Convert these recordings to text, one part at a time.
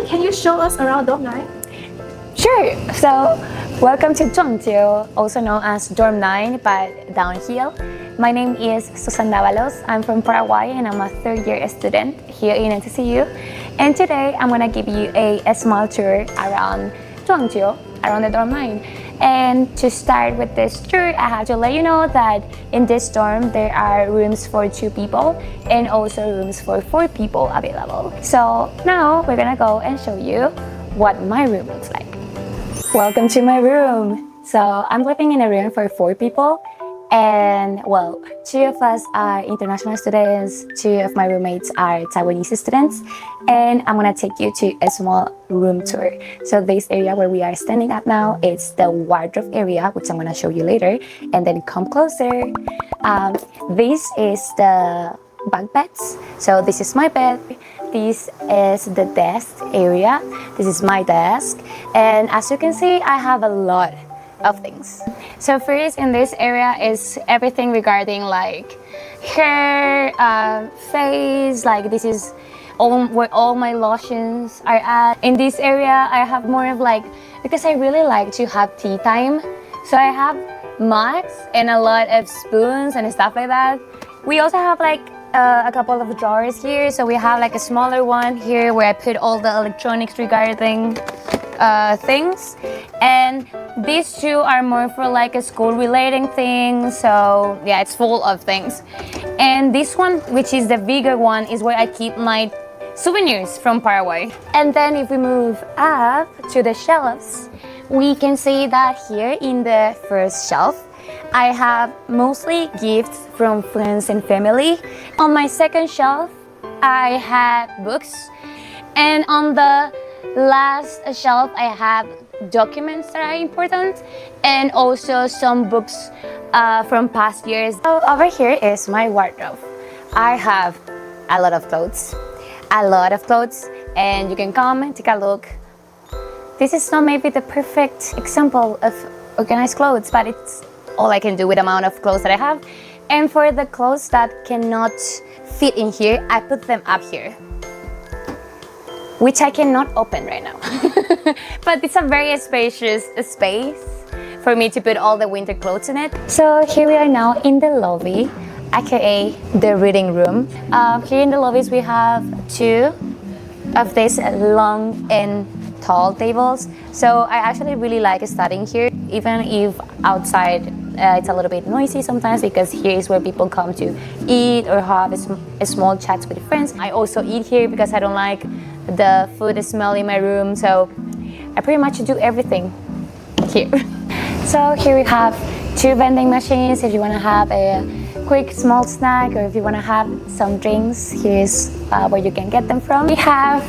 Hi, can you show us around dorm 9? Sure. So, welcome to Jhuang Jiu, also known as Dorm 9, but downhill. My name is Susan Davalos. I'm from Paraguay and I'm a third-year student here in NCCU. And today I'm gonna give you a small tour around Jhuang Jiu, around the Dorm 9. And to start with this tour, I have to let you know that in this dorm there are rooms for 2 people and also rooms for 4 people available. So now we're gonna go and show you what my room looks like. Welcome to my room. So I'm living in a room for 4 people, and well, 2 of us are international students, 2 of my roommates are Taiwanese students, and I'm gonna take you to a small room tour. So this area where we are standing at now, it's the wardrobe area, which I'm gonna show you later, and then come closer. This is the bunk beds. So this is my bed. This is the desk area. This is my desk. And as you can see, I have a lot of things. So first in this area is everything regarding like hair, face, like this is where all my lotions are at. In this area, I have more of like, because I really like to have tea time. So I have mugs and a lot of spoons and stuff like that. We also have like a couple of drawers here. So we have like a smaller one here where I put all the electronics regarding things. And these 2 are more for like a school relating thing. So yeah, it's full of things. And this one, which is the bigger one, is where I keep my souvenirs from Paraguay. And then if we move up to the shelves, we can see that here in the first shelf, I have mostly gifts from friends and family. On my second shelf, I have books. And on the last shelf, I have documents that are important and also some books from past years. So over here is my wardrobe. I have a lot of clothes. And you can come and take a look. This is not maybe the perfect example of organized clothes, but it's all I can do with the amount of clothes that I have. And for the clothes that cannot fit in here, I put them up here, which I cannot open right now. But it's a very spacious space for me to put all the winter clothes in it. So here we are now in the lobby, aka the reading room. Here in the lobbies we have 2 of these long and tall tables. So I actually really like studying here, even if outside it's a little bit noisy sometimes, because here is where people come to eat or have a small chats with friends. I also eat here because I don't like the food smell in my room, so I pretty much do everything here. So here we have 2 vending machines if you want to have a quick small snack, or if you want to have some drinks, here's where you can get them from. We have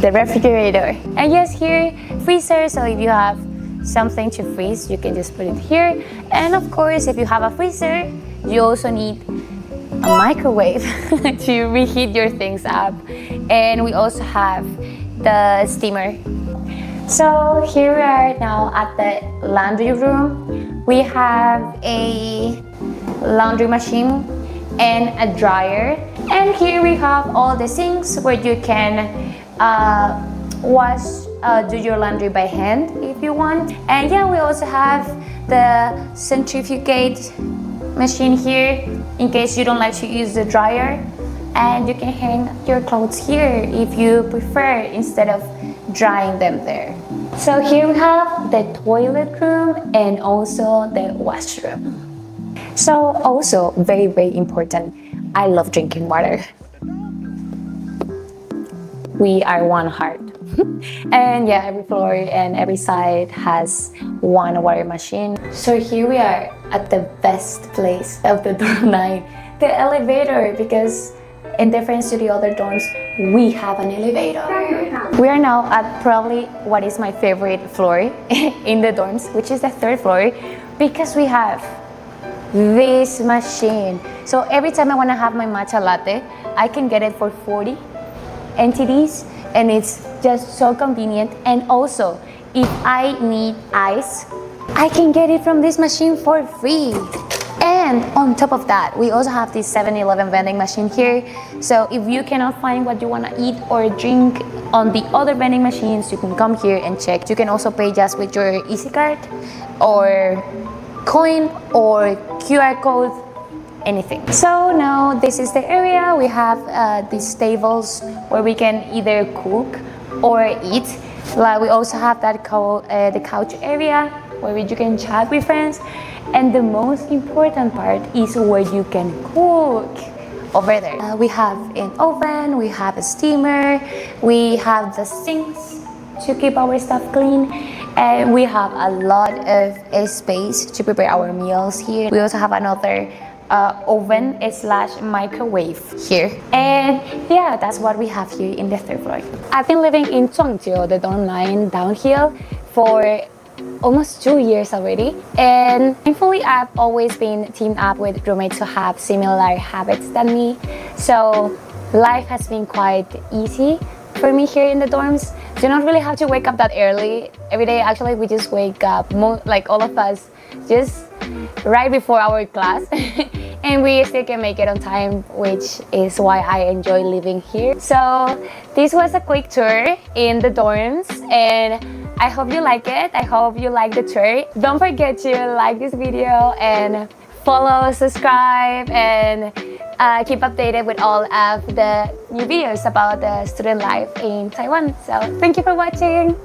the refrigerator, and yes, here freezer, so if you have something to freeze, you can just put it here. And of course, if you have a freezer, you also need a microwave to reheat your things up. And we also have the steamer. So here we are now at the laundry room. We have a laundry machine and a dryer. And here we have all the sinks where you can do your laundry by hand if you want. And yeah, we also have the centrifugate machine here in case you don't like to use the dryer. And you can hang your clothes here if you prefer, instead of drying them there. So here we have the toilet room and also the washroom. So also very, very important, I love drinking water. We are one heart. And yeah, every floor and every side has one water machine. So here we are at the best place of the dorm 9, the elevator, because in difference to the other dorms, we have an elevator. We are now at probably what is my favorite floor in the dorms, which is the 3rd floor, because we have this machine. So every time I want to have my matcha latte, I can get it for 40 NTDs, and it's just so convenient. And also, if I need ice, I can get it from this machine for free. And on top of that, we also have this 7-Eleven vending machine here. So if you cannot find what you want to eat or drink on the other vending machines, you can come here and check. You can also pay just with your Easy card or coin or QR code, anything. So now this is the area. We have these tables where we can either cook or eat. Like we also have that the couch area where you can chat with friends. And the most important part is where you can cook over there. We have an oven, we have a steamer, we have the sinks to keep our stuff clean, and we have a lot of space to prepare our meals here. We also have another oven / microwave here, and yeah, that's what we have here in the 3rd floor. I've been living in Jhuang Jiu, the dorm 9 downhill, for almost 2 years already, and thankfully I've always been teamed up with roommates who have similar habits than me, so life has been quite easy for me here in the dorms. Do not really have to wake up that early every day. Actually, we just wake up, like all of us, just right before our class and we still can make it on time, which is why I enjoy living here. So this was a quick tour in the dorms, and I hope you like it. I hope you like the tour. Don't forget to like this video and follow, subscribe, and keep updated with all of the new videos about the student life in Taiwan. So thank you for watching.